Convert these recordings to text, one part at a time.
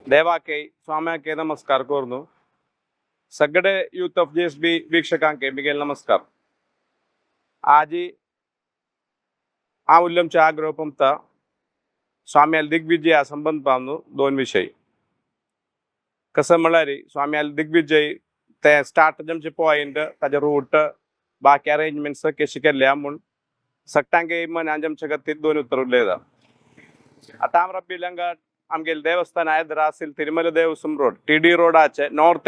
देवाके स्वाम्याके नमस्कार कोरनु सगळे youth of GSB वीक्षकांके Miguel नमस्कार. आजी उल्लमच्या आग्रह पंपता स्वाम्याल दिग्विजय संबंध पावनु दोन विषय. कसं म्हणारी स्वाम्याल दिग्विजय ते स्टार्ट जमचे पॉइंट ताजे रूट बाकी अरेंजमेंट्स कशी केल्या म्हणून सट्टांगे मन जमचे गतीत दोन उत्तर उरलेदा. आता आमरा बिलंगा आमगेल देवस्थान आयदर असेल तिरुमല देवस्वम रोड टीडी रोड आचे नॉर्थ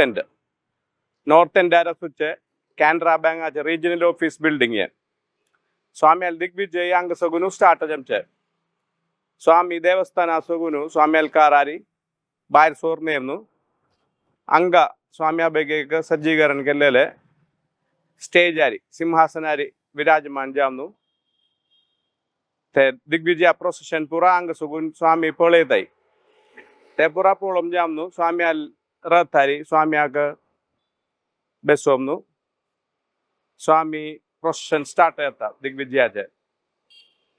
एंड आरसुचे कॅनरा बैंक आचे रीजनल ऑफिस बिल्डिंग ये स्वाम्याल दिग्विजय अंग सगुनु स्टार्ट जमचे स्वामी देवस्थान सगुनु स्वाम्याल कारारी बाहेर सोरनेमनु अंग स्वाम्या बेगेक सज्जीकरण केलेले स्टेज आरी सिंहासनारी विराजमान जामनु ते दिग्विजय प्रोसेशन पुरा अंग सगुन स्वामी पळयताय ते पुरा पळोवम जामनु स्वाम्याल रथारी स्वाम्याक बेसोमनु स्वामी प्रोसेशन स्टार्ट जाता दिग्विजयाचे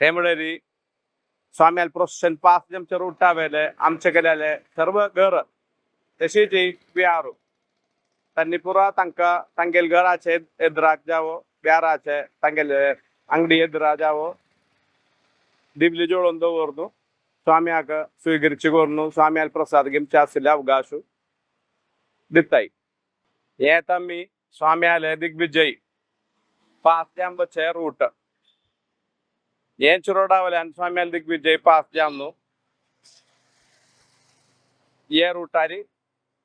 ते म्हणल्यारी स्वाम्याल प्रोसेशन पास जमचे रूटा वेले आमचे केलेले सर्व घर तशीच बिहारू तन्नी पुरा तांका तांगेल घराचे एदराक जावो बिहाराचे तांगेल अंगडी एदरा जावो दिवली जोडून दवरनु स्वाम्याक स्वीकृती कोरनु स्वाम्याल प्रसाद गिमचे आसले अवकाश दिताय. हे तमी स्वाम्याल दिग्विजय पास जामचे रूट येंच रोडावल्यान स्वाम्याल दिग्विजय पास जामनु ये रूटारी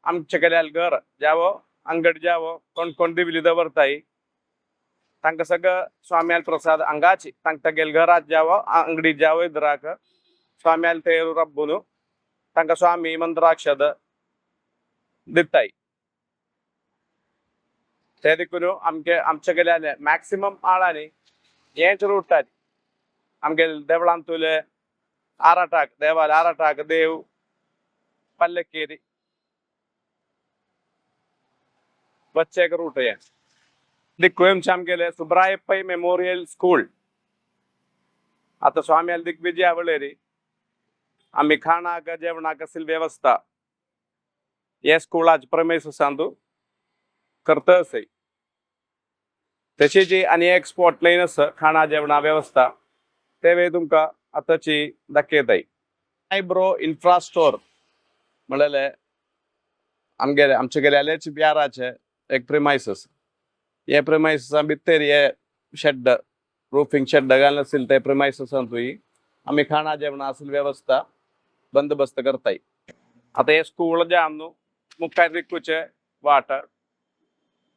आमचे केलेले घर जावो अंगड जावो कोण दिवली दवरताय तांका सगळं स्वाम्याल प्रसाद अंगाची तांका गेल घरात जावो अंगडी जावो इधराक स्वाम्याल तेरू रब्बुनु तांका स्वामी मंत्राक्षद दिताय. ते दिकुनु आमचे केलेले मॅक्सिमम आळानी येंच रूटारी आमगेल देवळांतुले आराटाक देवाल आराटाक देव पल्लकेरी बच्चे रूट ये दिक्कुएमचे आमगेले सुब्रायप्पय मेमोरियल स्कूल. आता स्वाम्याल दिग्विजय वळेरी आम्ही खाणाक जेवणाक असेल व्यवस्था या स्कूलाचे प्रमेस सांदू करतसय तशी आणि एक स्पॉट लाईन असं खाणा जेवणा व्यवस्था ते वेळी तुमका आताची दाखयताय. आयब्रो इन्फ्रास्टोर म्हणले आमचे गेल्याचे बिहाराचे एक प्रिमायसस हे प्रिमायससा भितर हे शेड रूफिंग शेड घालून असेल ते प्रिमायससांतूय आम्ही खाणा जेवणा असेल व्यवस्था बंदोबस्त करताय. आता हे स्कूल जामनु मुख्य दिक्कूचे वाट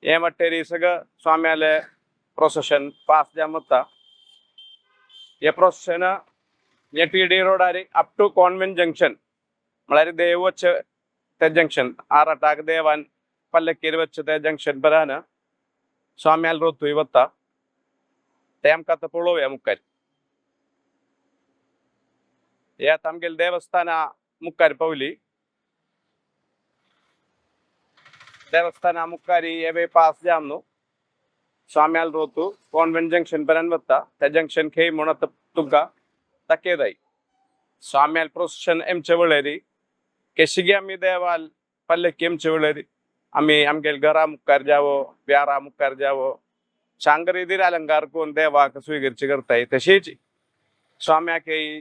हे मटेरी सगळं स्वाम्याले प्रोसेशन पास जामता हे प्रोसेशन हे टीडी रोडारी अप टू कॉन्वेंट जंक्शन म्हळ्यार देव वच्चे ते जंक्शन आराटाक देवान पल्लकेरी वच्चे ते जंक्शन पर्यंत स्वाम्याल रोतूय वता ते आमकां आतां पळोवया मुखार. हे आतां आमगेले देवस्थाना मुखार पावली देवस्थाना मुखारी हे वे पास जामनु स्वाम्याल रोतू कॉन्वेंट जंक्शन पर्यंत वता ते जंक्शन खेय म्हणून तुमका दाखयताय. स्वाम्याल प्रोसेशन एमचे वळेरी केशिगे आमी देवाल पल्लकी एमचे वळेरी आम्ही आमगेल घरा मुखार जावो बिहारा मुखार जावो शांगरीदीर अलंकार कोण देवाक स्वीकृती करताय तशीच स्वाम्याकय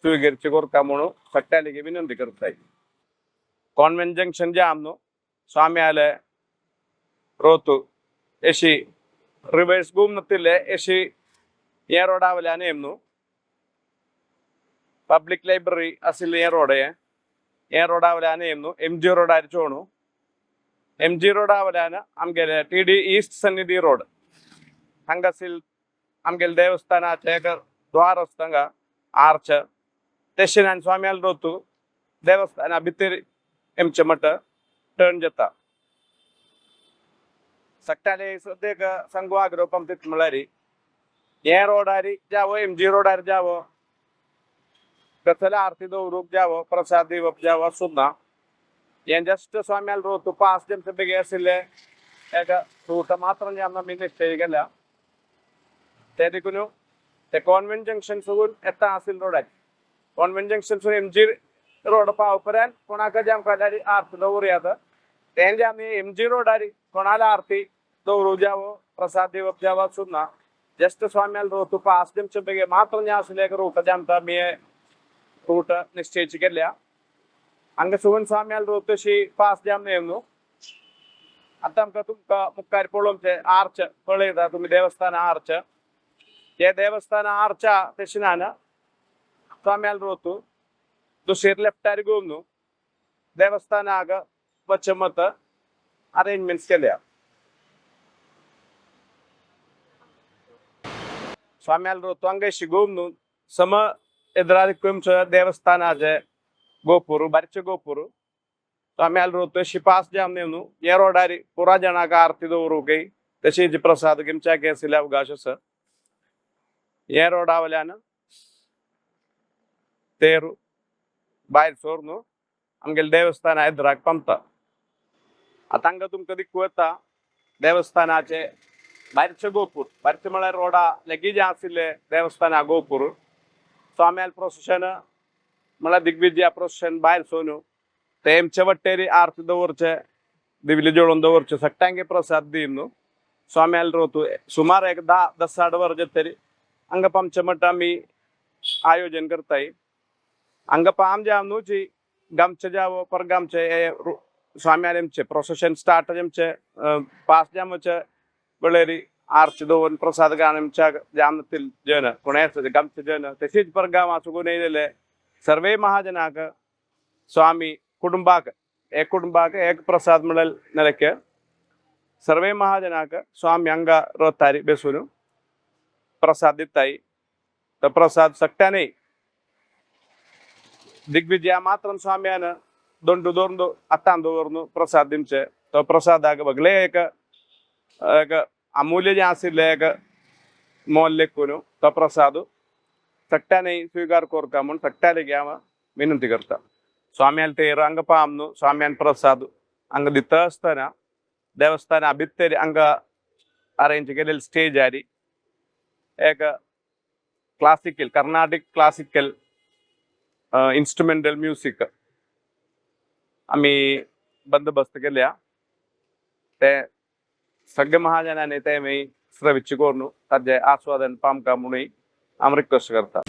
स्वीकृती करता म्हणून सट्ट्यालिगे विनंती करताय. कॉन्वेंट जंक्शन जामनु स्वाम्याले रोतू एशी रिवर्स घुमनतिले एशी ये रोडावल्यान एमनु पब्लिक लायब्ररी आशिल्ले ये रोड ये रोडावल्यान एमनु एमजी रोडार चोणू एमजी रोडावल्यान आमगेले टीडी ईस्ट सन्निधी रोड हांगासील आमगेले देवस्थानाचे एक द्वार आसता आर्च तेशिनान स्वाम्याल रोतू देवस्थाना भितर एमचे मठ टर्न जाता. सट्टाले सद्याक सांगू आग्रह पंपित म्हळ्यारी हे रोडारी जावो एमजी रोडार जावो कसले आरती दवरूक जावो प्रसाद दिवप जावो सुद्दां हे जस्ट स्वाम्याल रोतू पास जमचे बेगी आशिल्ले एक रूट मात्र आमकां आमी निश्चय केल्या ते देखून ते कॉन्वेंट जंक्शन सोडून येता आशिल्ले रोडार कॉन्वेंट जंक्शन एमजी रोड पावपर्यंत कोणाक जाम काढारी आरती दवरूयात तेंचे आम्ही MG रोडारी कोणाला आरती दवरू जावं प्रसाद दिवप जावा सुद्धा जस्ट स्वाम्याला रोतू पास दिमचे बेगे मात्र असले रूट जमता मी रूट निश्चയിച്ച് केल्या हंग सुगन स्वाम्याला रोतशी पास जाम नेमू आता आमका तुमका मुक्कारी पळोवचे आर्च पळयता तुम्ही देवस्थान आर्च हे देवस्थान आर्चा तेशिनान स्वाम्याला रोतू दुसरी लेफ्टारी गोवनु देवस्थानाग वचमत अरेंजमेंट्स केल्या स्वाम्याला रोतू हंगेशी गोवनु सम ಎದುರಾದ ಕೊಂಚ ದೇವಸ್ಥಾನಾಜೆ ಗೋಪುರು ಬರಿಚೆ ಗೋಪುರು स्वाम्याला रोतो शिपास जाम नेवनु ये रोडारी पुरा जणाक आरती दवरू गई तशीच प्रसाद गिमच्या केसिले अवकाश आसा ये रोडावल्यान तेरू भायर सोरनु आमगेले देवस्थान एदराक पंपता आता हांगा तुमकां दिकू येता देवस्थानाचे भायरचे गोपूर भायरचे म्हळ्यार रोडा लेगीत आशिल्ले देवस्थाना गोपूर स्वाम्याल प्रोसेशन म्हळ्यार दिग्विजया प्रोसेशन भायर सोनू तेमचे वट्टेरी आरती दवरचे दिवली जोडून दवरचे सट्टांगे प्रसाद दीन न्हू स्वाम्याल रोतू सुमार एक 10-10 वर्ज तरी हांगा पंपचे मठ आमी आयोजन करताय हांगा पाम जाम न्हूची गामचे जावो पर गामचे स्वाम्याल एमचे प्रोसेशन स्टार्ट जेमचे पास जामचे बळेरी आरती दवरून प्रसाद गामच्या जामतील जन पुण्याचे गामचे जन तशीच पर गांव आसुगून येयलेले सर्वे महाजनाक स्वामी कुटुंबाक एक प्रसाद म्हणल नेलके सर्वे महाजनाक स्वामी हंगा रोतारी बेसून प्रसाद दिताई तो प्रसाद सक्टाने दिग्विजया मात्र स्वाम्यान दोंडू दोंडू आतां दवरून प्रसाद दिमचे तो प्रसादाक बगले एक अमूल्य जे आशिल्ले एक मोल लेखून तो प्रसाद सक्टाने स्वीकार कोरता म्हणून सक्टाले घ्या विनंती करता स्वाम्याला ते हंग पामनु स्वाम्यान प्रसाद हंग दिता आसतना देवस्थाना भितर हंग अरेंज केलेले स्टेज आरी एक classical Carnatic classical instrumental music आम्ही बंदोबस्त केल्या ते सगळे महाजनाने ते मी श्रविच्ची कोरनु ताजे आस्वादन पामका म्हणून आम रिक्वेस्ट करता